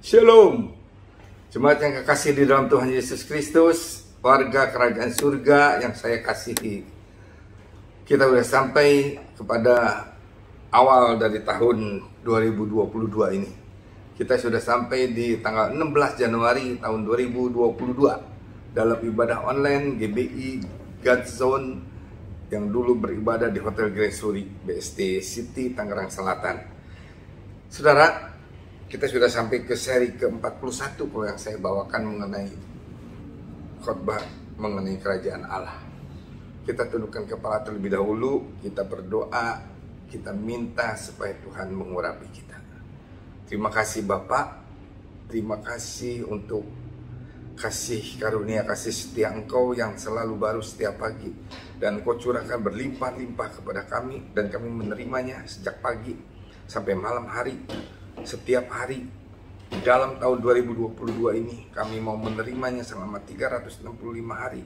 Shalom, jemaat yang kekasih di dalam Tuhan Yesus Kristus, warga kerajaan surga yang saya kasihi. Kita sudah sampai kepada awal dari tahun 2022 ini. Kita sudah sampai di tanggal 16 Januari tahun 2022 dalam ibadah online GBI God Zone yang dulu beribadah di Hotel Gresuri BST City Tangerang Selatan. Saudara, kita sudah sampai ke seri ke-41 kalau yang saya bawakan mengenai khotbah mengenai kerajaan Allah. Kita tundukkan kepala terlebih dahulu, kita berdoa, kita minta supaya Tuhan mengurapi kita. Terima kasih Bapak, terima kasih untuk kasih karunia, kasih setia Engkau yang selalu baru setiap pagi. Dan Engkau curahkan berlimpah-limpah kepada kami, dan kami menerimanya sejak pagi sampai malam hari. Setiap hari di dalam tahun 2022 ini kami mau menerimanya selama 365 hari.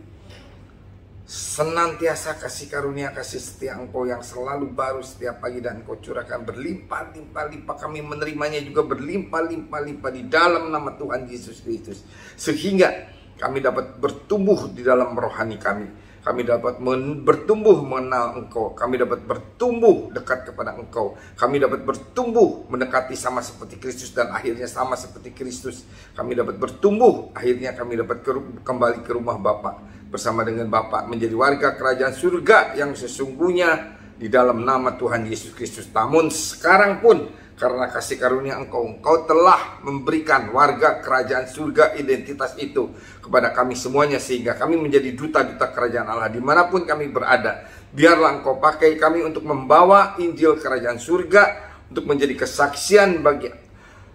Senantiasa kasih karunia, kasih setia Engkau yang selalu baru setiap pagi, dan Engkau curahkan berlimpah-limpah. Kami menerimanya juga berlimpah-limpah di dalam nama Tuhan Yesus Kristus, sehingga kami dapat bertumbuh di dalam rohani kami. Kami dapat bertumbuh mengenal Engkau. Kami dapat bertumbuh dekat kepada Engkau. Kami dapat bertumbuh mendekati sama seperti Kristus, dan akhirnya sama seperti Kristus. Kami dapat bertumbuh, akhirnya kami dapat kembali ke rumah Bapa, bersama dengan Bapa, menjadi warga kerajaan surga yang sesungguhnya di dalam nama Tuhan Yesus Kristus. Namun sekarang pun karena kasih karunia Engkau telah memberikan warga kerajaan surga identitas itu kepada kami semuanya, sehingga kami menjadi duta-duta kerajaan Allah dimanapun kami berada. Biarlah Engkau pakai kami untuk membawa Injil kerajaan surga, untuk menjadi kesaksian bagi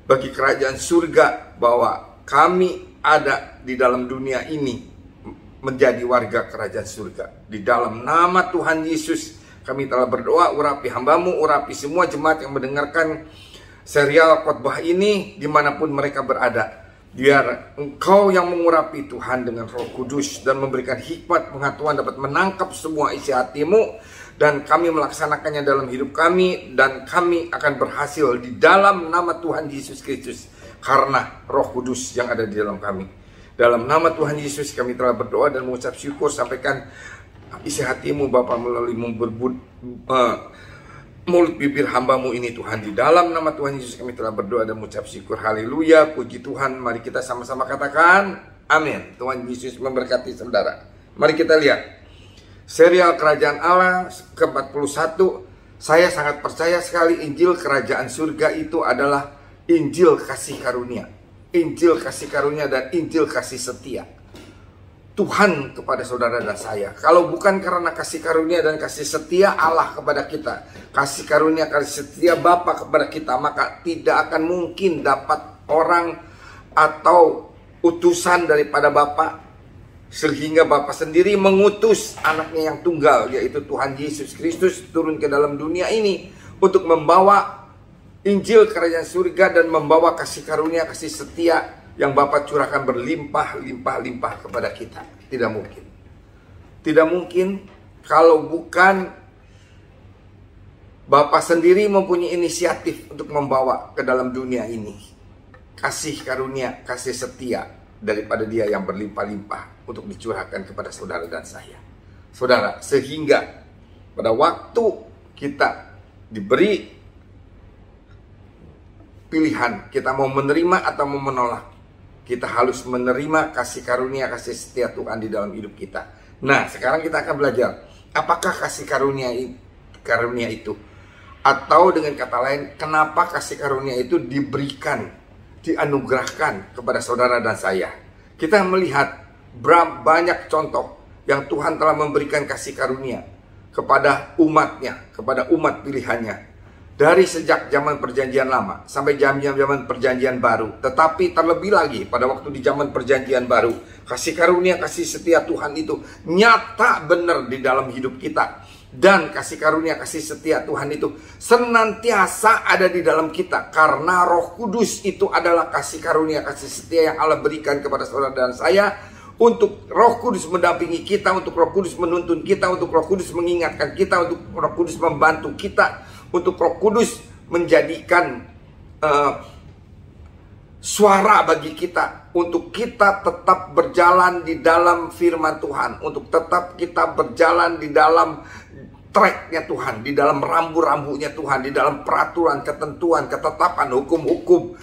kerajaan surga bahwa kami ada di dalam dunia ini menjadi warga kerajaan surga. Di dalam nama Tuhan Yesus kami telah berdoa, urapi hamba-Mu, urapi semua jemaat yang mendengarkan serial khotbah ini dimanapun mereka berada. Biar Engkau yang mengurapi Tuhan dengan Roh Kudus, dan memberikan hikmat pengetahuan dapat menangkap semua isi hati-Mu, dan kami melaksanakannya dalam hidup kami, dan kami akan berhasil di dalam nama Tuhan Yesus Kristus karena Roh Kudus yang ada di dalam kami. Dalam nama Tuhan Yesus kami telah berdoa dan mengucap syukur. Sampaikan isi hati-Mu Bapa melalui mulut bibir hamba-Mu ini Tuhan. Di dalam nama Tuhan Yesus kami telah berdoa dan mengucap syukur. Haleluya, puji Tuhan. Mari kita sama-sama katakan amin. Tuhan Yesus memberkati saudara. Mari kita lihat serial kerajaan Allah ke-41. Saya sangat percaya sekali Injil kerajaan surga itu adalah Injil kasih karunia, Injil kasih karunia dan Injil kasih setia Tuhan kepada saudara dan saya. Kalau bukan karena kasih karunia dan kasih setia Allah kepada kita, kasih karunia, kasih setia Bapa kepada kita, maka tidak akan mungkin dapat orang atau utusan daripada Bapa, sehingga Bapa sendiri mengutus anaknya yang tunggal, yaitu Tuhan Yesus Kristus, turun ke dalam dunia ini untuk membawa Injil kerajaan surga dan membawa kasih karunia, kasih setia yang Bapa curahkan berlimpah-limpah kepada kita. Tidak mungkin. Tidak mungkin kalau bukan Bapa sendiri mempunyai inisiatif untuk membawa ke dalam dunia ini kasih karunia, kasih setia daripada Dia yang berlimpah-limpah untuk dicurahkan kepada saudara dan saya. Saudara, sehingga pada waktu kita diberi pilihan, kita mau menerima atau mau menolak, kita harus menerima kasih karunia, kasih setia Tuhan di dalam hidup kita. Nah, sekarang kita akan belajar apakah kasih karunia itu, atau dengan kata lain, kenapa kasih karunia itu diberikan, dianugerahkan kepada saudara dan saya. Kita melihat banyak contoh yang Tuhan telah memberikan kasih karunia kepada umatnya, kepada umat pilihannya, dari sejak zaman perjanjian lama sampai zaman perjanjian baru. Tetapi terlebih lagi pada waktu di zaman perjanjian baru, kasih karunia, kasih setia Tuhan itu nyata benar di dalam hidup kita. Dan kasih karunia, kasih setia Tuhan itu senantiasa ada di dalam kita, karena Roh Kudus itu adalah kasih karunia, kasih setia yang Allah berikan kepada saudara dan saya. Untuk Roh Kudus mendampingi kita, untuk Roh Kudus menuntun kita, untuk Roh Kudus mengingatkan kita, untuk Roh Kudus membantu kita, untuk Roh Kudus menjadikan suara bagi kita untuk kita tetap berjalan di dalam firman Tuhan, untuk tetap kita berjalan di dalam tracknya Tuhan, di dalam rambu-rambunya Tuhan, di dalam peraturan, ketentuan, ketetapan, hukum-hukum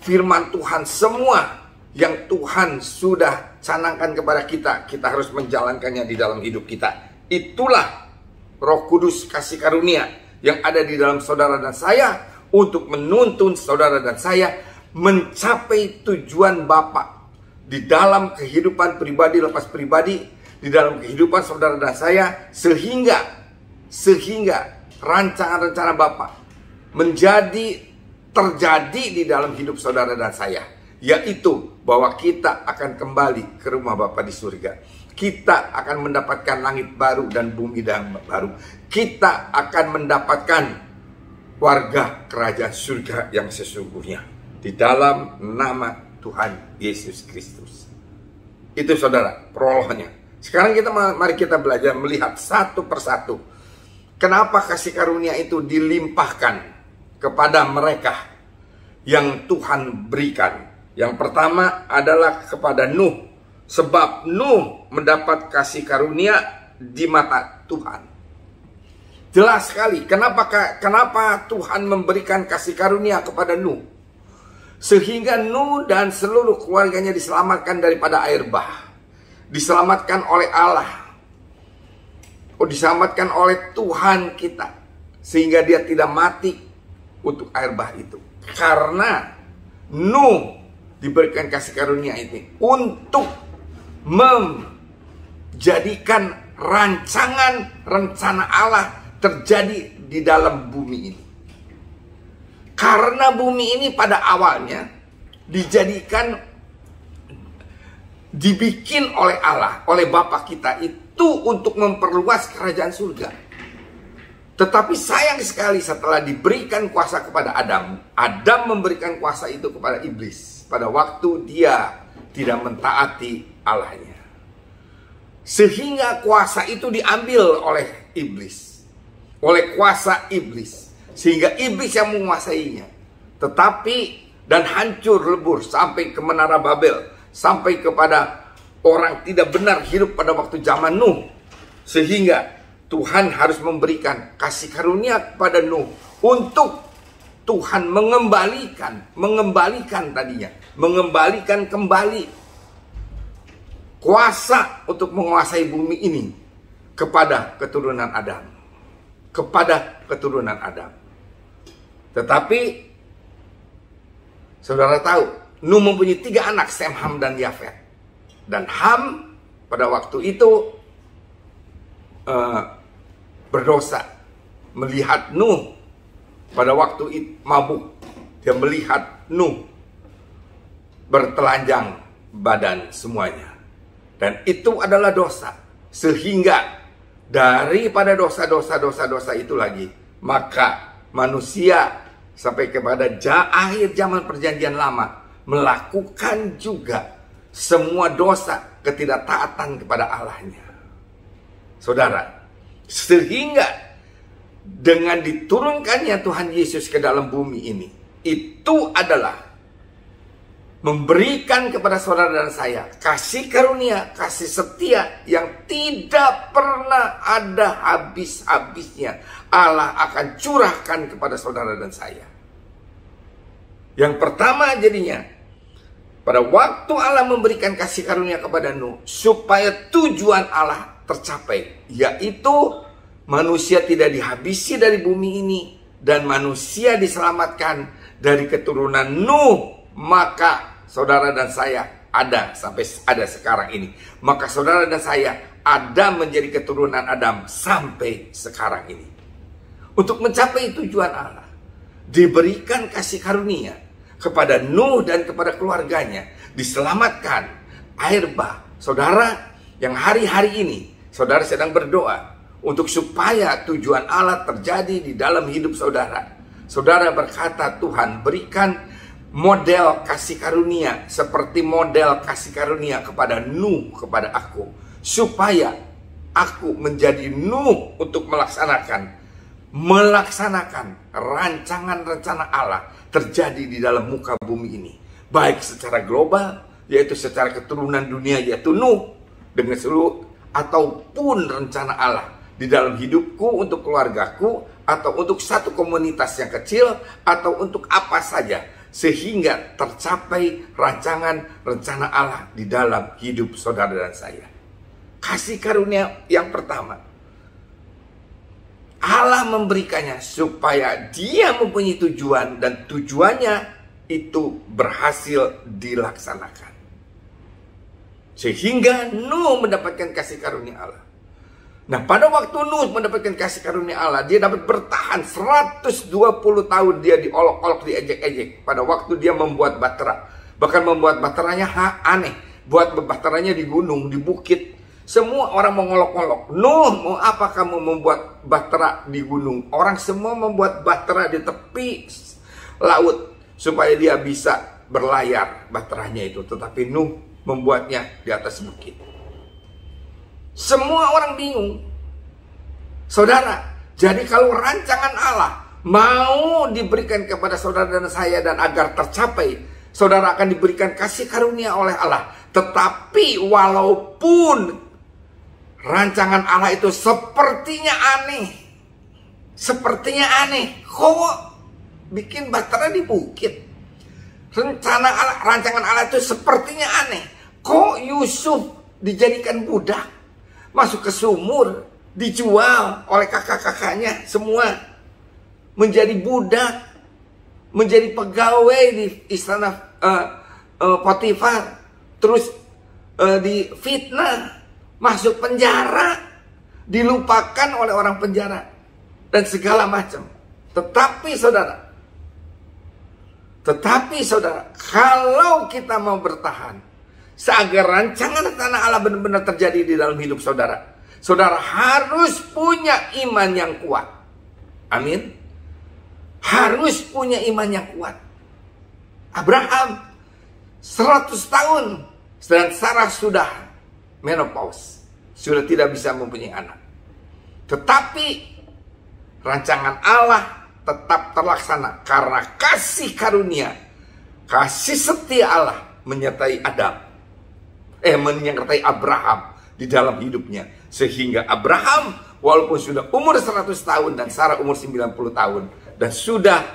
firman Tuhan, semua yang Tuhan sudah canangkan kepada kita, kita harus menjalankannya di dalam hidup kita. Itulah Roh Kudus kasih karunia yang ada di dalam saudara dan saya, untuk menuntun saudara dan saya mencapai tujuan Bapa di dalam kehidupan pribadi lepas pribadi, di dalam kehidupan saudara dan saya, sehingga rancangan-rencana Bapa terjadi di dalam hidup saudara dan saya, yaitu bahwa kita akan kembali ke rumah Bapa di surga. Kita akan mendapatkan langit baru dan bumi yang baru. Kita akan mendapatkan warga kerajaan surga yang sesungguhnya di dalam nama Tuhan Yesus Kristus. Itu saudara, prolognya. Sekarang mari kita belajar melihat satu persatu. Kenapa kasih karunia itu dilimpahkan kepada mereka yang Tuhan berikan. Yang pertama adalah kepada Nuh. Sebab Nuh mendapat kasih karunia di mata Tuhan. Jelas sekali kenapa Tuhan memberikan kasih karunia kepada Nuh. Sehingga Nuh dan seluruh keluarganya diselamatkan daripada air bah. Diselamatkan oleh Allah. Diselamatkan oleh Tuhan kita. Sehingga dia tidak mati untuk air bah itu. Karena Nuh diberikan kasih karunia ini untuk menjadikan rencana Allah terjadi di dalam bumi ini. Karena bumi ini pada awalnya dibikin oleh Allah, oleh Bapa kita itu untuk memperluas kerajaan surga. Tetapi sayang sekali setelah diberikan kuasa kepada Adam memberikan kuasa itu kepada iblis pada waktu dia tidak mentaati Allahnya. Sehingga kuasa itu diambil oleh iblis. Oleh kuasa iblis, sehingga iblis yang menguasainya. Tetapi dan hancur lebur sampai ke menara Babel, sampai kepada orang tidak benar hidup pada waktu zaman Nuh. Sehingga Tuhan harus memberikan kasih karunia kepada Nuh untuk Tuhan mengembalikan kembali kuasa untuk menguasai bumi ini kepada keturunan Adam. Tetapi saudara tahu, Nuh mempunyai 3 anak, Sem, Ham, dan Yafet. Dan Ham pada waktu itu berdosa, melihat Nuh pada waktu itu mabuk. Dia melihat Nuh bertelanjang badan semuanya. Dan itu adalah dosa. Sehingga daripada dosa itu lagi, maka manusia sampai kepada akhir zaman perjanjian lama melakukan juga semua dosa ketidaktaatan kepada Allahnya. Saudara, sehingga dengan diturunkannya Tuhan Yesus ke dalam bumi ini, itu adalah memberikan kepada saudara dan saya kasih karunia, kasih setia yang tidak pernah ada habis-habisnya. Allah akan curahkan kepada saudara dan saya. Yang pertama jadinya, pada waktu Allah memberikan kasih karunia kepada Nuh, supaya tujuan Allah tercapai, yaitu manusia tidak dihabisi dari bumi ini, dan manusia diselamatkan dari keturunan Nuh. Maka saudara dan saya ada sampai ada sekarang ini. Maka saudara dan saya ada menjadi keturunan Adam sampai sekarang ini. Untuk mencapai tujuan Allah, diberikan kasih karunia kepada Nuh dan kepada keluarganya, diselamatkan air bah. Saudara, yang hari-hari ini saudara sedang berdoa untuk supaya tujuan Allah terjadi di dalam hidup saudara. Saudara berkata, Tuhan berikan model kasih karunia seperti model kasih karunia kepada Nuh, kepada aku, supaya aku menjadi Nuh untuk melaksanakan melaksanakan rancangan rencana Allah terjadi di dalam muka bumi ini, baik secara global, yaitu secara keturunan dunia, yaitu Nuh dengan seluruh, ataupun rencana Allah di dalam hidupku, untuk keluargaku, atau untuk satu komunitas yang kecil, atau untuk apa saja, sehingga tercapai rancangan rencana Allah di dalam hidup saudara dan saya. Kasih karunia yang pertama, Allah memberikannya supaya dia mempunyai tujuan, dan tujuannya itu berhasil dilaksanakan. Sehingga Nuh mendapatkan kasih karunia Allah. Nah, pada waktu Nuh mendapatkan kasih karunia Allah, dia dapat bertahan 120 tahun. Dia diolok-olok, diejek-ejek. Pada waktu dia membuat bahtera, bahkan membuat bahteranya aneh. Buat bahteranya di gunung, di bukit. Semua orang mengolok-olok. Nuh, mau apa kamu membuat bahtera di gunung? Orang semua membuat bahtera di tepi laut supaya dia bisa berlayar bahteranya itu. Tetapi Nuh membuatnya di atas bukit. Semua orang bingung. Saudara, jadi kalau rancangan Allah mau diberikan kepada saudara dan saya, dan agar tercapai, saudara akan diberikan kasih karunia oleh Allah. Tetapi walaupun rancangan Allah itu sepertinya aneh, kok bikin bahtera di bukit? Rancangan Allah itu sepertinya aneh. Kok Yusuf dijadikan budak, masuk ke sumur, dijual oleh kakak-kakaknya semua, menjadi budak, menjadi pegawai di istana Potifar, terus difitnah, masuk penjara, dilupakan oleh orang penjara, dan segala macam. Tetapi saudara, kalau kita mau bertahan, seagar rancangan tanah Allah benar-benar terjadi di dalam hidup saudara, saudara harus punya iman yang kuat. Amin. Harus punya iman yang kuat. Abraham 100 tahun, dan Sarah sudah menopause, sudah tidak bisa mempunyai anak. Tetapi rancangan Allah tetap terlaksana karena kasih karunia, kasih setia Allah menyertai menyertai Abraham di dalam hidupnya. Sehingga Abraham walaupun sudah umur 100 tahun dan Sarah umur 90 tahun, dan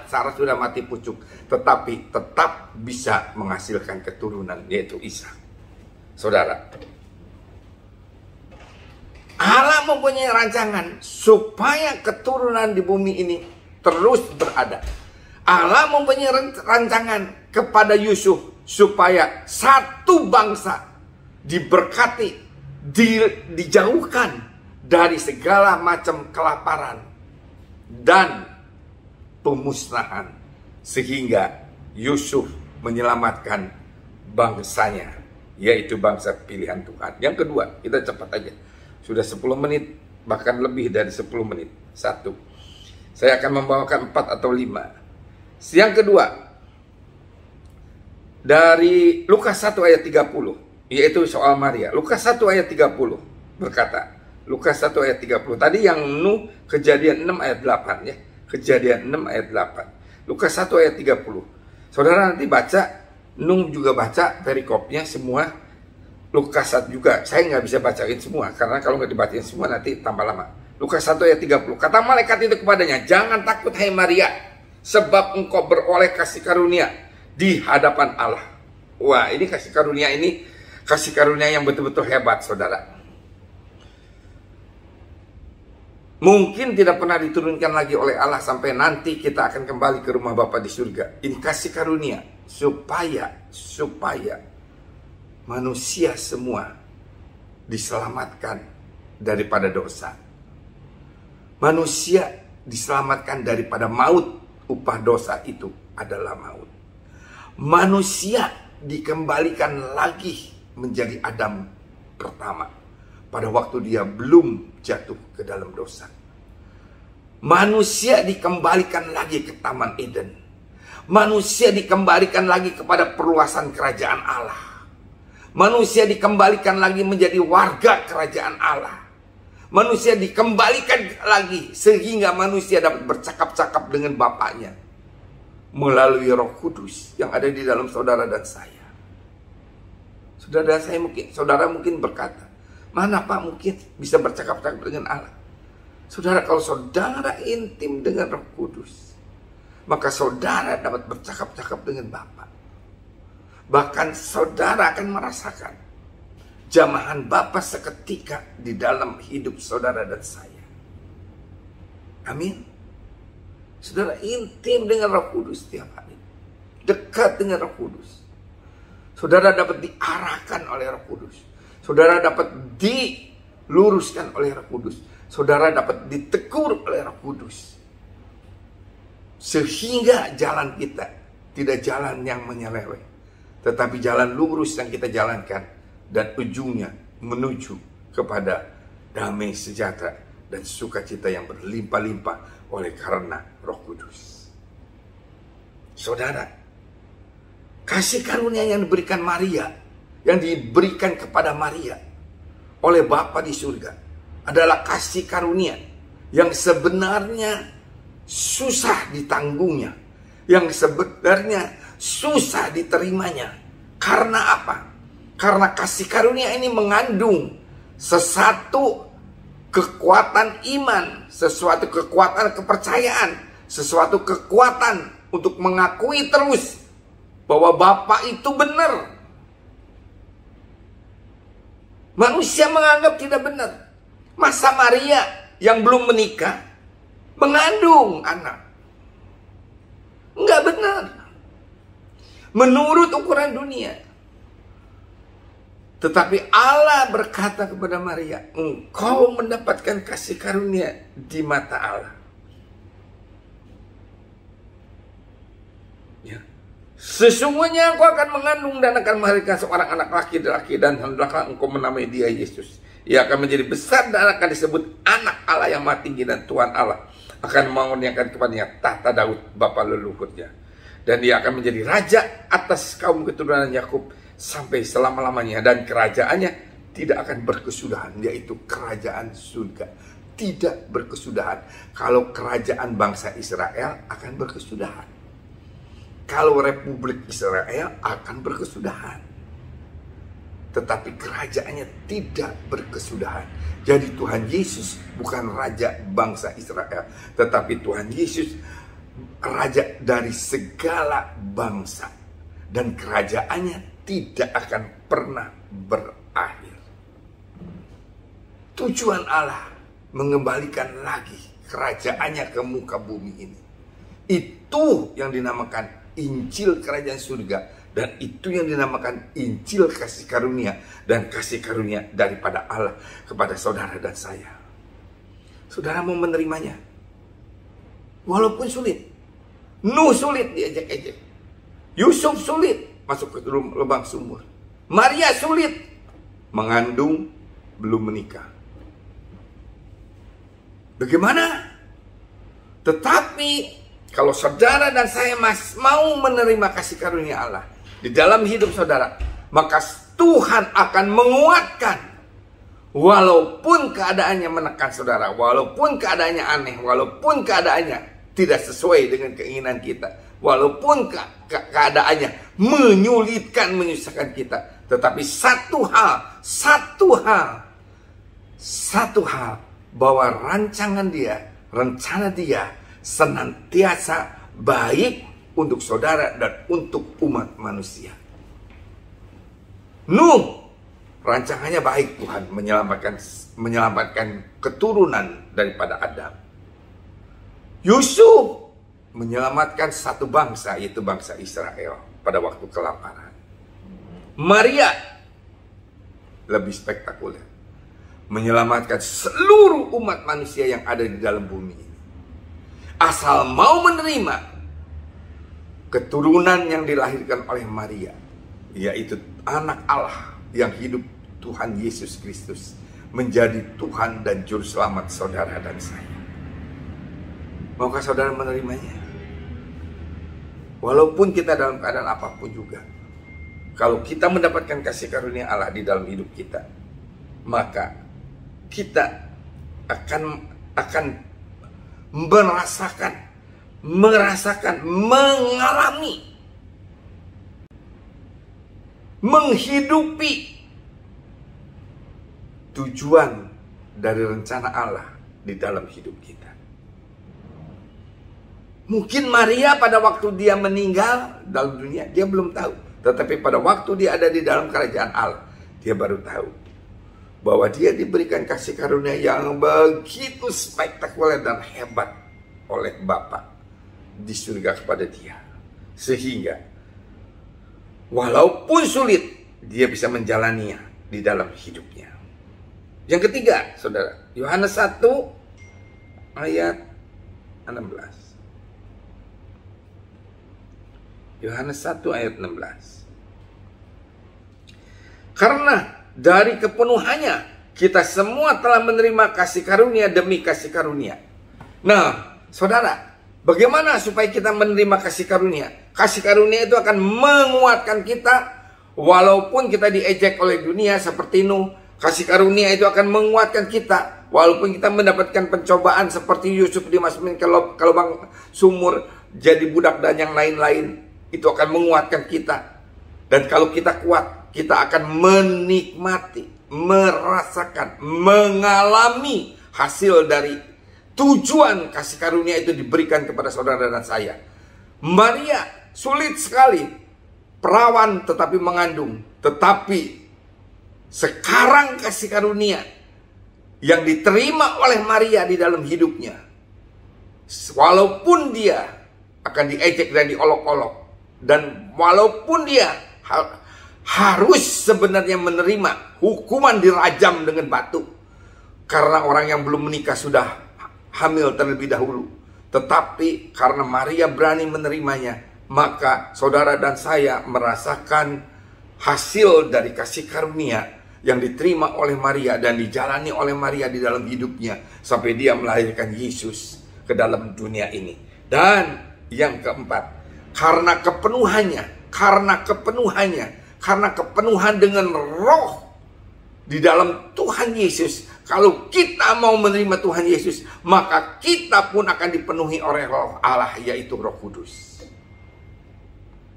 Sarah sudah mati pucuk, tetapi tetap bisa menghasilkan keturunan, yaitu Ishak. Saudara, Allah mempunyai rancangan supaya keturunan di bumi ini terus berada. Allah mempunyai rancangan kepada Yusuf supaya satu bangsa diberkati, dijauhkan dari segala macam kelaparan dan pemusnahan, sehingga Yusuf menyelamatkan bangsanya, yaitu bangsa pilihan Tuhan. Yang kedua, kita cepat aja, sudah 10 menit, bahkan lebih dari 10 menit. Satu, saya akan membawakan 4 atau 5. Yang kedua, dari Lukas 1 ayat 30, yaitu soal Maria. Lukas 1 ayat 30 berkata, Lukas 1 ayat 30. Tadi yang Nuh, Kejadian 6 ayat 8 ya. Kejadian 6 ayat 8. Lukas 1 ayat 30. Saudara nanti baca, Nuh juga baca perikopnya semua. Lukas 1 juga. Saya nggak bisa bacain semua, karena kalau nggak dibacain semua nanti tambah lama. Lukas 1 ayat 30. Kata malaikat itu kepadanya, "Jangan takut hai Maria, sebab engkau beroleh kasih karunia di hadapan Allah." Wah, ini kasih karunia yang betul-betul hebat, saudara. Mungkin tidak pernah diturunkan lagi oleh Allah sampai nanti kita akan kembali ke rumah Bapa di surga. Ini kasih karunia supaya manusia semua diselamatkan daripada dosa. Manusia diselamatkan daripada maut. Upah dosa itu adalah maut. Manusia dikembalikan lagi menjadi Adam pertama pada waktu dia belum jatuh ke dalam dosa. Manusia dikembalikan lagi ke Taman Eden. Manusia dikembalikan lagi kepada perluasan kerajaan Allah. Manusia dikembalikan lagi menjadi warga kerajaan Allah. Manusia dikembalikan lagi sehingga manusia dapat bercakap-cakap dengan Bapaknya melalui Roh Kudus yang ada di dalam saudara dan saya. Saudara mungkin berkata, mana Pak mungkin bisa bercakap-cakap dengan Allah? Saudara, kalau saudara intim dengan Roh Kudus, maka saudara dapat bercakap-cakap dengan Bapa. Bahkan saudara akan merasakan jamahan Bapa seketika di dalam hidup saudara dan saya. Amin. Saudara intim dengan Roh Kudus setiap hari. Dekat dengan Roh Kudus. Saudara dapat diarahkan oleh Roh Kudus. Saudara dapat diluruskan oleh Roh Kudus. Saudara dapat ditegur oleh Roh Kudus. Sehingga jalan kita tidak jalan yang menyeleweng, tetapi jalan lurus yang kita jalankan, dan ujungnya menuju kepada damai sejahtera dan sukacita yang berlimpah-limpah oleh karena Roh Kudus. Saudara, kasih karunia yang diberikan Maria, yang diberikan kepada Maria oleh Bapa di surga, adalah kasih karunia yang sebenarnya susah ditanggungnya, yang sebenarnya susah diterimanya. Karena apa? Karena kasih karunia ini mengandung sesuatu kekuatan iman, sesuatu kekuatan kepercayaan, sesuatu kekuatan untuk mengakui terus bahwa Bapa itu benar. Manusia menganggap tidak benar. Masa Maria yang belum menikah mengandung anak? Enggak benar. Menurut ukuran dunia. Tetapi Allah berkata kepada Maria, engkau mendapatkan kasih karunia di mata Allah. Ya. Sesungguhnya engkau akan mengandung dan akan melahirkan seorang anak laki-laki, dan hendaklah engkau menamai dia Yesus. Ia akan menjadi besar dan akan disebut anak Allah yang Maha Tinggi, dan Tuhan Allah akan mengurniakan kepadanya tahta Daud bapa leluhurnya. Dan dia akan menjadi raja atas kaum keturunan Yakub sampai selama-lamanya, dan kerajaannya tidak akan berkesudahan, yaitu kerajaan surga. Tidak berkesudahan. Kalau kerajaan bangsa Israel akan berkesudahan. Kalau Republik Israel akan berkesudahan. Tetapi kerajaannya tidak berkesudahan. Jadi Tuhan Yesus bukan raja bangsa Israel, tetapi Tuhan Yesus raja dari segala bangsa. Dan kerajaannya tidak akan pernah berakhir. Tujuan Allah mengembalikan lagi kerajaannya ke muka bumi ini. Itu yang dinamakan Injil Kerajaan Surga. Dan itu yang dinamakan Injil kasih karunia, dan kasih karunia daripada Allah kepada saudara dan saya. Saudara mau menerimanya? Walaupun sulit. Nuh sulit diejek-ejek. Yusuf sulit masuk ke lubang sumur. Maria sulit mengandung belum menikah. Bagaimana? Tetapi kalau saudara dan saya mau menerima kasih karunia Allah di dalam hidup saudara, maka Tuhan akan menguatkan. Walaupun keadaannya menekan saudara, walaupun keadaannya aneh, walaupun keadaannya tidak sesuai dengan keinginan kita, walaupun keadaannya menyulitkan, menyusahkan kita, tetapi satu hal, bahwa rancangan dia, rencana dia senantiasa baik untuk saudara dan untuk umat manusia. Nuh, rancangannya baik, Tuhan menyelamatkan keturunan daripada Adam. Yusuf menyelamatkan satu bangsa, yaitu bangsa Israel pada waktu kelaparan. Maria lebih spektakuler, menyelamatkan seluruh umat manusia yang ada di dalam bumi ini. Asal mau menerima keturunan yang dilahirkan oleh Maria, yaitu anak Allah yang hidup, Tuhan Yesus Kristus, menjadi Tuhan dan Juru Selamat saudara dan saya. Maukah saudara menerimanya? Walaupun kita dalam keadaan apapun juga, kalau kita mendapatkan kasih karunia Allah di dalam hidup kita, maka kita akan merasakan, mengalami, menghidupi tujuan dari rencana Allah di dalam hidup kita. Mungkin Maria pada waktu dia meninggal dalam dunia, dia belum tahu. Tetapi pada waktu dia ada di dalam kerajaan Allah, dia baru tahu bahwa dia diberikan kasih karunia yang begitu spektakuler dan hebat oleh Bapa di surga kepada dia. Sehingga walaupun sulit, dia bisa menjalaninya di dalam hidupnya. Yang ketiga, saudara, Yohanes 1 ayat 16. Yohanes 1 ayat 16. Karena dari kepenuhannya kita semua telah menerima kasih karunia demi kasih karunia. Nah, saudara, bagaimana supaya kita menerima kasih karunia? Kasih karunia itu akan menguatkan kita walaupun kita diejek oleh dunia seperti Nuh. Kasih karunia itu akan menguatkan kita walaupun kita mendapatkan pencobaan seperti Yusuf dimasukin ke lubang sumur, jadi budak dan yang lain-lain. Itu akan menguatkan kita. Dan kalau kita kuat, kita akan menikmati, merasakan, mengalami hasil dari tujuan kasih karunia itu diberikan kepada saudara dan saya. Maria sulit sekali, perawan tetapi mengandung. Tetapi sekarang kasih karunia yang diterima oleh Maria di dalam hidupnya, walaupun dia akan diejek dan diolok-olok, dan walaupun dia harus sebenarnya menerima hukuman dirajam dengan batu karena orang yang belum menikah sudah hamil terlebih dahulu, tetapi karena Maria berani menerimanya, maka saudara dan saya merasakan hasil dari kasih karunia yang diterima oleh Maria dan dijalani oleh Maria di dalam hidupnya sampai dia melahirkan Yesus ke dalam dunia ini. Dan yang keempat, karena kepenuhan dengan roh di dalam Tuhan Yesus. Kalau kita mau menerima Tuhan Yesus, maka kita pun akan dipenuhi oleh roh Allah, yaitu Roh Kudus.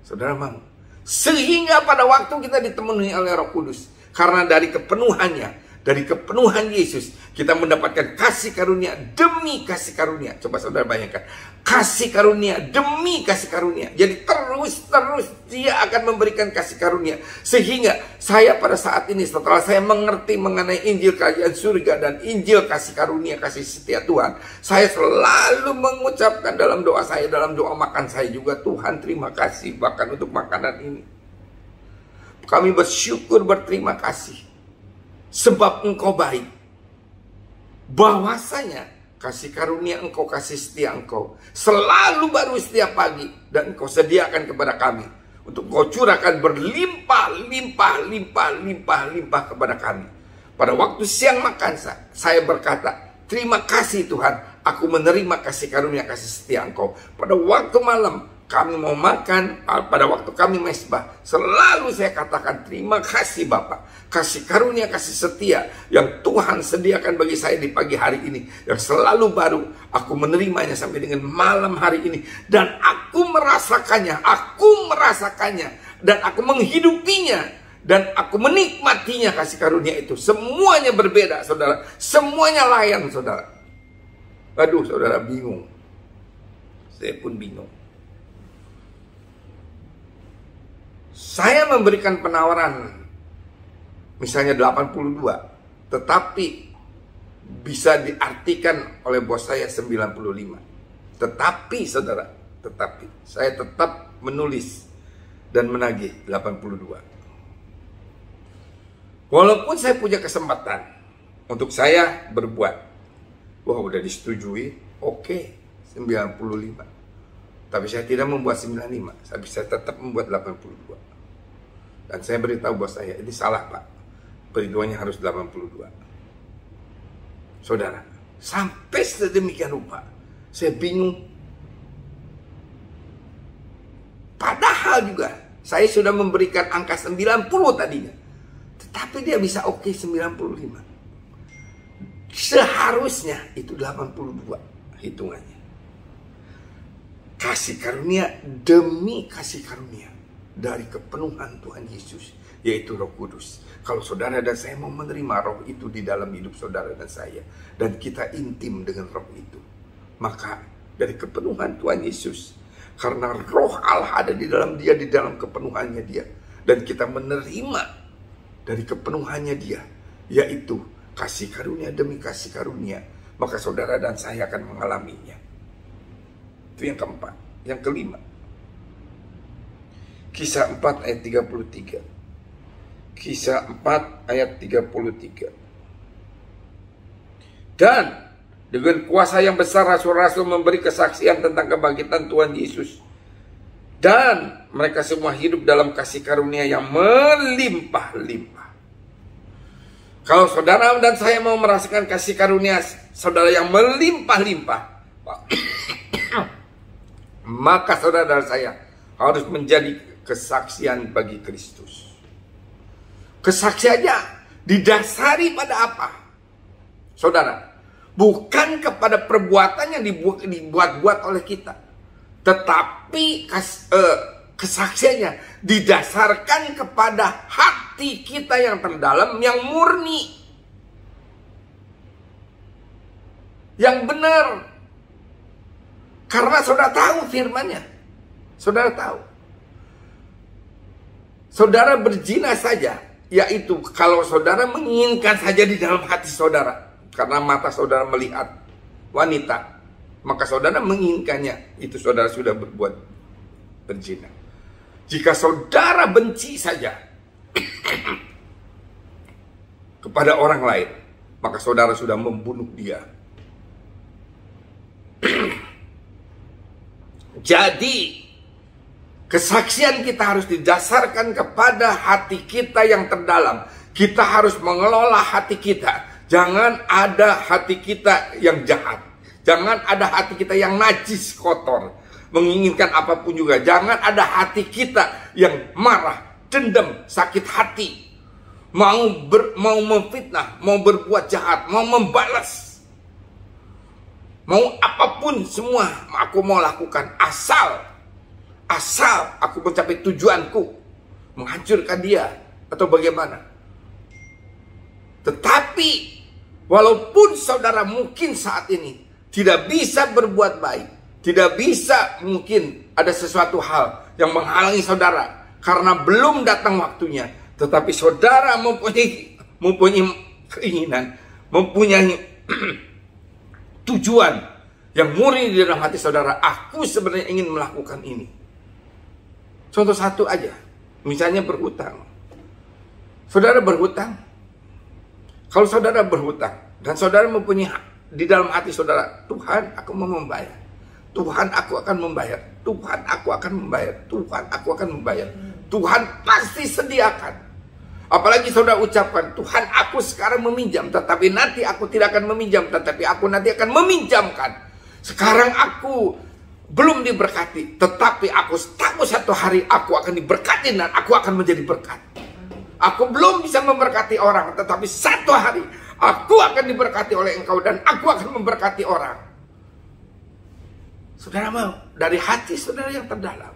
Saudara mau? Sehingga pada waktu kita dipenuhi oleh Roh Kudus, karena dari kepenuhannya, dari kepenuhan Yesus, kita mendapatkan kasih karunia demi kasih karunia. Coba saudara bayangkan, kasih karunia demi kasih karunia. Jadi terus dia akan memberikan kasih karunia. Sehingga saya pada saat ini, setelah saya mengerti mengenai Injil Kerajaan Surga dan Injil kasih karunia, kasih setia Tuhan, saya selalu mengucapkan dalam doa saya, dalam doa makan saya juga, Tuhan terima kasih bahkan untuk makanan ini. Kami bersyukur, berterima kasih, sebab Engkau baik. Bahwasanya kasih karunia Engkau, kasih setia Engkau selalu baru setiap pagi, dan Engkau sediakan kepada kami untuk Engkau curahkan berlimpah kepada kami. Pada waktu siang makan saya berkata, terima kasih Tuhan, aku menerima kasih karunia, kasih setia Engkau. Pada waktu malam kami mau makan, pada waktu kami mesbah, selalu saya katakan terima kasih Bapa, kasih karunia, kasih setia yang Tuhan sediakan bagi saya di pagi hari ini, yang selalu baru, aku menerimanya sampai dengan malam hari ini, dan aku merasakannya, dan aku menghidupinya, dan aku menikmatinya. Kasih karunia itu semuanya berbeda, saudara, semuanya lain, saudara. Aduh, saudara bingung, saya pun bingung. Saya memberikan penawaran misalnya 82, tetapi bisa diartikan oleh bos saya 95. Tetapi saudara, saya tetap menulis dan menagih 82. Walaupun saya punya kesempatan untuk saya berbuat, wah udah disetujui, oke, 95. Tapi saya tidak membuat 95, tapi saya tetap membuat 82. Dan saya beritahu bos saya, ini salah Pak, perhitungannya harus 82. Saudara, sampai sedemikian rupa, saya bingung. Padahal juga, saya sudah memberikan angka 90 tadinya. Tetapi dia bisa oke 95. Seharusnya itu 82 hitungannya. Kasih karunia demi kasih karunia dari kepenuhan Tuhan Yesus, yaitu Roh Kudus. Kalau saudara dan saya mau menerima roh itu di dalam hidup saudara dan saya, dan kita intim dengan roh itu, maka dari kepenuhan Tuhan Yesus, karena roh Allah ada di dalam dia, di dalam kepenuhannya dia, dan kita menerima dari kepenuhannya dia, yaitu kasih karunia demi kasih karunia, maka saudara dan saya akan mengalaminya. Itu yang keempat. Yang kelima, Kisah 4 ayat 33. Kisah 4 ayat 33. Dan dengan kuasa yang besar rasul-rasul memberi kesaksian tentang kebangkitan Tuhan Yesus. Dan mereka semua hidup dalam kasih karunia yang melimpah-limpah. Kalau saudara dan saya mau merasakan kasih karunia saudara yang melimpah-limpah, maka saudara dan saya harus menjadi kesaksian bagi Kristus. Kesaksiannya didasari pada apa? Saudara, bukan kepada perbuatan yang dibuat-buat oleh kita, tetapi kesaksiannya didasarkan kepada hati kita yang terdalam, yang murni, yang benar. Karena saudara tahu firman-Nya. Saudara tahu. Saudara berzina saja, yaitu kalau saudara menginginkan saja di dalam hati saudara, karena mata saudara melihat wanita, maka saudara menginginkannya, itu saudara sudah berbuat berzina. Jika saudara benci saja kepada orang lain, maka saudara sudah membunuh dia. Jadi kesaksian kita harus didasarkan kepada hati kita yang terdalam. Kita harus mengelola hati kita. Jangan ada hati kita yang jahat. Jangan ada hati kita yang najis, kotor, menginginkan apapun juga. Jangan ada hati kita yang marah, dendam, sakit hati, mau memfitnah, mau berbuat jahat, mau membalas. Mau apapun semua aku mau lakukan, asal aku mencapai tujuanku, menghancurkan dia atau bagaimana. Tetapi walaupun saudara mungkin saat ini tidak bisa berbuat baik, tidak bisa, mungkin ada sesuatu hal yang menghalangi saudara karena belum datang waktunya, tetapi saudara mempunyai keinginan, mempunyai tujuan yang murni di dalam hati saudara. Aku sebenarnya ingin melakukan ini. Contoh satu aja, misalnya berhutang. Saudara berhutang. Kalau saudara berhutang dan saudara mempunyai di dalam hati saudara, Tuhan, aku mau membayar. Tuhan, aku akan membayar. Tuhan, aku akan membayar. Tuhan, aku akan membayar. Tuhan pasti sediakan. Apalagi saudara ucapkan, Tuhan, aku sekarang meminjam, tetapi nanti aku tidak akan meminjam, tetapi aku nanti akan meminjamkan. Sekarang aku belum diberkati, tetapi aku tahu satu hari aku akan diberkati dan aku akan menjadi berkat. Aku belum bisa memberkati orang, tetapi satu hari aku akan diberkati oleh Engkau dan aku akan memberkati orang. Saudara mau dari hati saudara yang terdalam.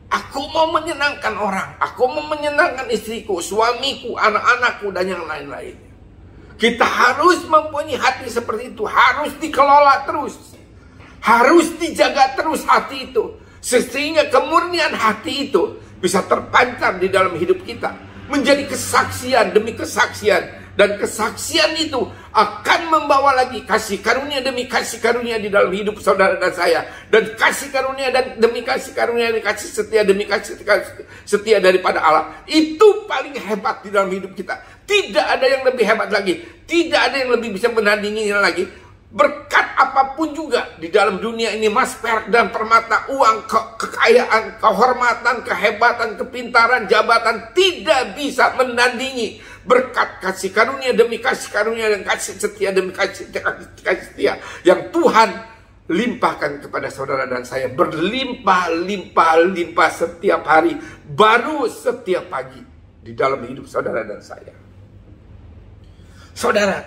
Aku mau menyenangkan orang, aku mau menyenangkan istriku, suamiku, anak-anakku, dan yang lain-lainnya. Kita harus mempunyai hati seperti itu, harus dikelola terus, harus dijaga terus hati itu, sehingga kemurnian hati itu bisa terpancar di dalam hidup kita, menjadi kesaksian demi kesaksian. Dan kesaksian itu akan membawa lagi kasih karunia demi kasih karunia di dalam hidup saudara dan saya. Dan kasih karunia dan demi kasih karunia, dan kasih setia demi kasih setia daripada Allah. Itu paling hebat di dalam hidup kita. Tidak ada yang lebih hebat lagi. Tidak ada yang lebih bisa menandinginya lagi. Berkat apapun juga di dalam dunia ini, mas, perak dan permata, uang, kekayaan, kehormatan, kehebatan, kepintaran, jabatan, tidak bisa menandingi berkat kasih karunia demi kasih karunia dan kasih setia demi kasih setia yang Tuhan limpahkan kepada saudara dan saya, berlimpah-limpah setiap hari, baru setiap pagi di dalam hidup saudara dan saya. Saudara,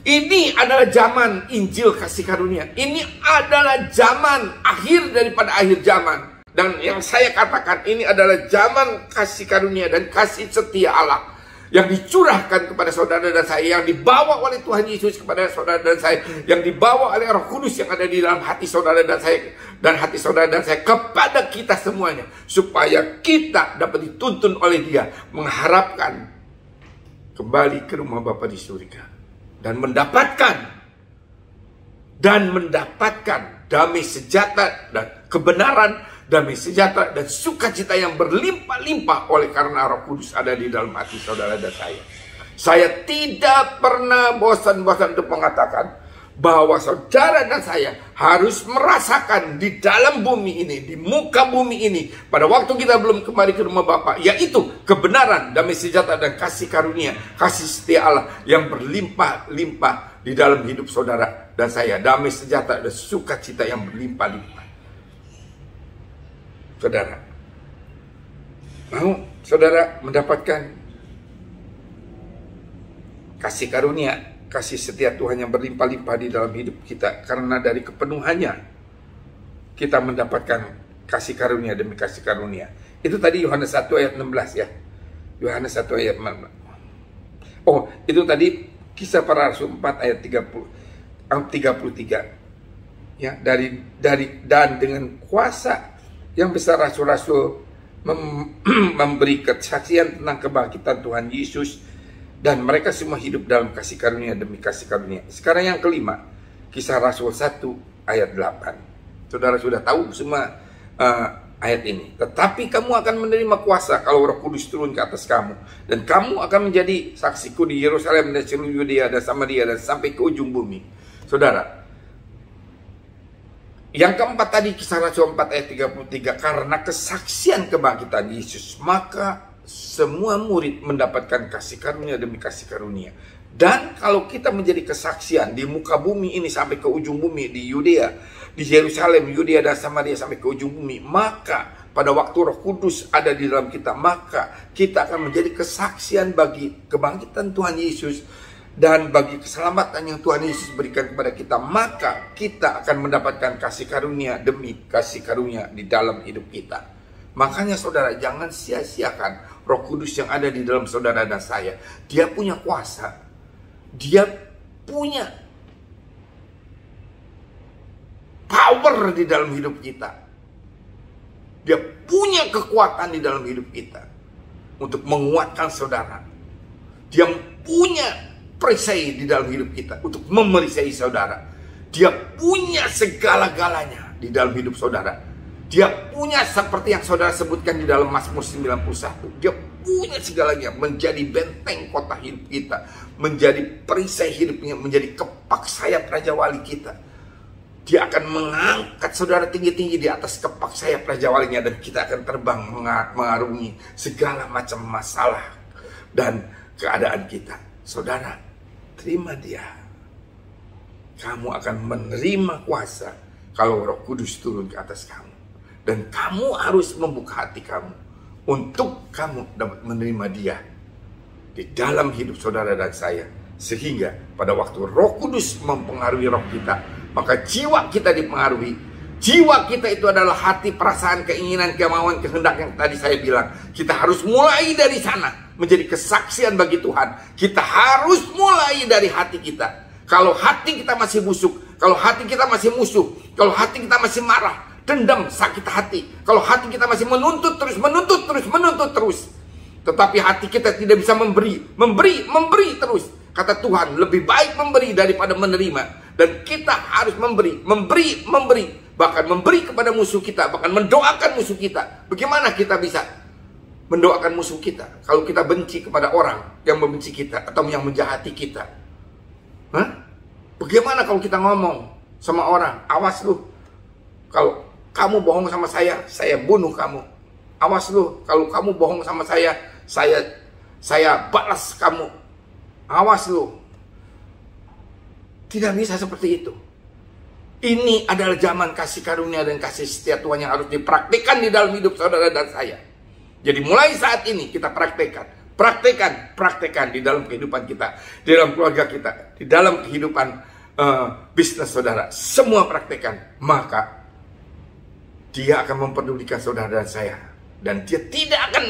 ini adalah zaman Injil kasih karunia. Ini adalah zaman akhir daripada akhir zaman. Dan yang saya katakan, ini adalah zaman kasih karunia dan kasih setia Allah yang dicurahkan kepada saudara dan saya, yang dibawa oleh Tuhan Yesus kepada saudara dan saya, yang dibawa oleh Roh Kudus yang ada di dalam hati saudara dan saya, dan hati saudara dan saya kepada kita semuanya, supaya kita dapat dituntun oleh Dia mengharapkan kembali ke rumah Bapa di surga dan mendapatkan damai sejahtera dan kebenaran, damai sejahtera dan sukacita yang berlimpah-limpah oleh karena Roh Kudus ada di dalam hati saudara dan saya. Saya tidak pernah bosan-bosan untuk mengatakan bahwa saudara dan saya harus merasakan di dalam bumi ini, di muka bumi ini, pada waktu kita belum kembali ke rumah Bapa, yaitu kebenaran, damai sejahtera dan kasih karunia, kasih setia Allah yang berlimpah-limpah di dalam hidup saudara dan saya. Damai sejahtera dan sukacita yang berlimpah-limpah. Saudara, mau saudara mendapatkan kasih karunia, kasih setia Tuhan yang berlimpah-limpah di dalam hidup kita, karena dari kepenuhannya kita mendapatkan kasih karunia demi kasih karunia. Itu tadi Yohanes 1 ayat 16 ya. Yohanes 1 ayat 16. Oh, itu tadi Kisah Para Rasul 4 ayat 33. Ya, dan dengan kuasa yang besar rasul-rasul memberi kesaksian tentang kebangkitan Tuhan Yesus, dan mereka semua hidup dalam kasih karunia demi kasih karunia. Sekarang yang kelima, Kisah Rasul 1 ayat 8. Saudara sudah tahu semua ayat ini. Tetapi kamu akan menerima kuasa kalau Roh Kudus turun ke atas kamu, dan kamu akan menjadi saksiku di Yerusalem dan seluruh Yudea dan Samaria dan sampai ke ujung bumi. Saudara, yang keempat tadi Kisah Rasul 4 ayat 33, karena kesaksian kebangkitan Yesus, maka semua murid mendapatkan kasih karunia demi kasih karunia. Dan kalau kita menjadi kesaksian di muka bumi ini sampai ke ujung bumi, di Yudea, di Yerusalem, Yudea dan Samaria sampai ke ujung bumi, maka pada waktu Roh Kudus ada di dalam kita, maka kita akan menjadi kesaksian bagi kebangkitan Tuhan Yesus dan bagi keselamatan yang Tuhan Yesus berikan kepada kita. Maka kita akan mendapatkan kasih karunia demi kasih karunia di dalam hidup kita. Makanya saudara, jangan sia-siakan Roh Kudus yang ada di dalam saudara dan saya. Dia punya kuasa, dia punya power di dalam hidup kita, dia punya kekuatan di dalam hidup kita untuk menguatkan saudara. Dia punya perisai di dalam hidup kita untuk memerisai saudara. Dia punya segala-galanya di dalam hidup saudara. Dia punya seperti yang saudara sebutkan di dalam Mazmur 91. Dia punya segalanya, menjadi benteng kota hidup kita, menjadi perisai hidupnya, menjadi kepak sayap Raja Wali kita. Dia akan mengangkat saudara tinggi-tinggi di atas kepak sayap Raja Walinya, dan kita akan terbang mengarungi segala macam masalah dan keadaan kita. Saudara, terima Dia. Kamu akan menerima kuasa kalau Roh Kudus turun ke atas kamu. Dan kamu harus membuka hati kamu untuk kamu dapat menerima Dia di dalam hidup saudara dan saya. Sehingga pada waktu Roh Kudus mempengaruhi roh kita, maka jiwa kita dipengaruhi. Jiwa kita itu adalah hati, perasaan, keinginan, kemauan, kehendak yang tadi saya bilang. Kita harus mulai dari sana menjadi kesaksian bagi Tuhan. Kita harus mulai dari hati kita. Kalau hati kita masih busuk, kalau hati kita masih musuh, kalau hati kita masih marah, dendam, sakit hati, kalau hati kita masih menuntut terus, tetapi hati kita tidak bisa memberi terus. Kata Tuhan, lebih baik memberi daripada menerima. Dan kita harus memberi, bahkan memberi kepada musuh kita, bahkan mendoakan musuh kita. Bagaimana kita bisa mendoakan musuh kita kalau kita benci kepada orang yang membenci kita atau yang menjahati kita? Bagaimana kalau kita ngomong sama orang, awas lu, kalau kamu bohong sama saya bunuh kamu. Awas lu, kalau kamu bohong sama saya balas kamu. Awas lu. Tidak bisa seperti itu. Ini adalah zaman kasih karunia dan kasih setia Tuhan yang harus dipraktikkan di dalam hidup saudara dan saya. Jadi mulai saat ini kita praktekkan. Praktekan di dalam kehidupan kita, di dalam keluarga kita, di dalam kehidupan bisnis saudara. Semua praktekan, maka dia akan mempedulikan saudara dan saya. Dan dia tidak akan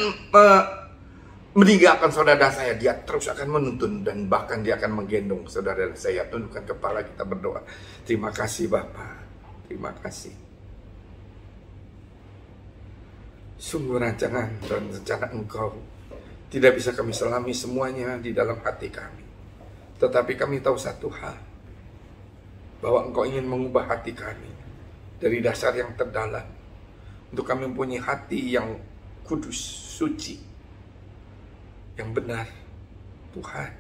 meninggalkan saudara dan saya. Dia terus akan menuntun dan bahkan dia akan menggendong saudara dan saya. Tundukkan kepala, kita berdoa. Terima kasih Bapa, terima kasih. Sungguh rancangan dan rencana Engkau tidak bisa kami selami semuanya di dalam hati kami. Tetapi kami tahu satu hal, bahwa Engkau ingin mengubah hati kami dari dasar yang terdalam, untuk kami mempunyai hati yang kudus, suci, yang benar. Tuhan,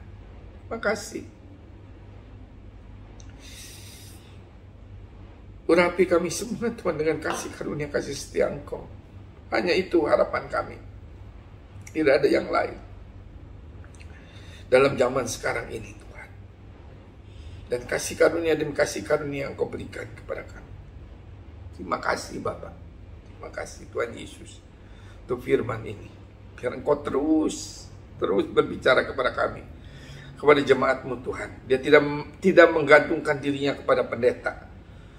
terima kasih. Urapi kami semua Tuhan dengan kasih karunia, kasih setia Engkau. Hanya itu harapan kami. Tidak ada yang lain. Dalam zaman sekarang ini Tuhan. Dan kasih karunia demi kasih karunia yang Engkau berikan kepada kami. Terima kasih Bapa. Terima kasih Tuhan Yesus. Untuk firman ini. Biar Engkau terus berbicara kepada kami. Kepada jemaat-Mu Tuhan. Dia tidak menggantungkan dirinya kepada pendeta.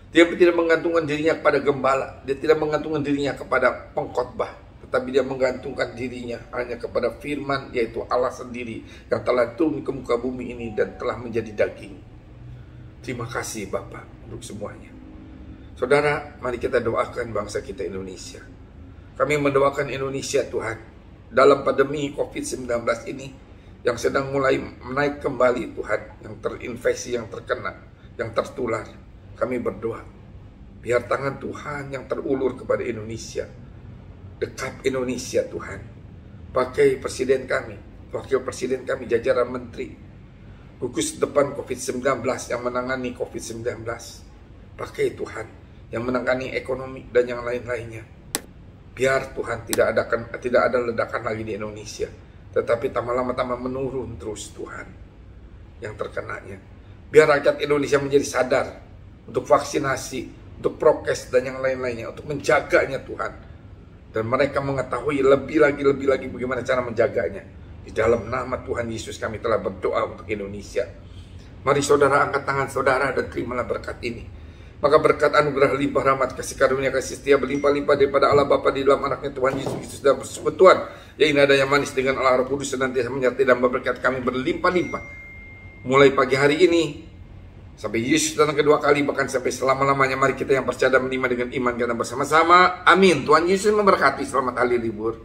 Dia tidak menggantungkan dirinya kepada gembala. Dia tidak menggantungkan dirinya kepada pengkhotbah. Tetapi dia menggantungkan dirinya hanya kepada firman, yaitu Allah sendiri yang telah turun ke muka bumi ini dan telah menjadi daging. Terima kasih Bapa untuk semuanya. Saudara, mari kita doakan bangsa kita Indonesia. Kami mendoakan Indonesia Tuhan. Dalam pandemi COVID-19 ini yang sedang mulai menaik kembali Tuhan. Yang terinfeksi, yang terkena, yang tertular. Kami berdoa, biar tangan Tuhan yang terulur kepada Indonesia, dekat Indonesia Tuhan. Pakai presiden kami, wakil presiden kami, jajaran menteri, gugus depan COVID-19 yang menangani COVID-19. Pakai Tuhan, yang menangani ekonomi dan yang lain-lainnya. Biar Tuhan tidak ada ledakan lagi di Indonesia. Tetapi tambah lama tambah menurun terus Tuhan yang terkenanya. Biar rakyat Indonesia menjadi sadar untuk vaksinasi, untuk prokes dan yang lain-lainnya, untuk menjaganya Tuhan. Dan mereka mengetahui lebih lagi bagaimana cara menjaganya. Di dalam nama Tuhan Yesus kami telah berdoa untuk Indonesia. Mari saudara angkat tangan saudara dan terimalah berkat ini. Maka berkat anugerah limpah rahmat kasih karunia kasih setia berlimpah-limpah daripada Allah Bapa di dalam anaknya Tuhan Yesus Kristus dan persekutuan yang indah dan yang manis dengan Allah Roh Kudus senantiasa menyertai dan memberkati kami berlimpah-limpah. Mulai pagi hari ini sampai Yesus datang kedua kali, bahkan sampai selama-lamanya. Mari kita yang percaya dan menerima dengan iman kita bersama-sama. Amin. Tuhan Yesus memberkati. Selamat hari libur.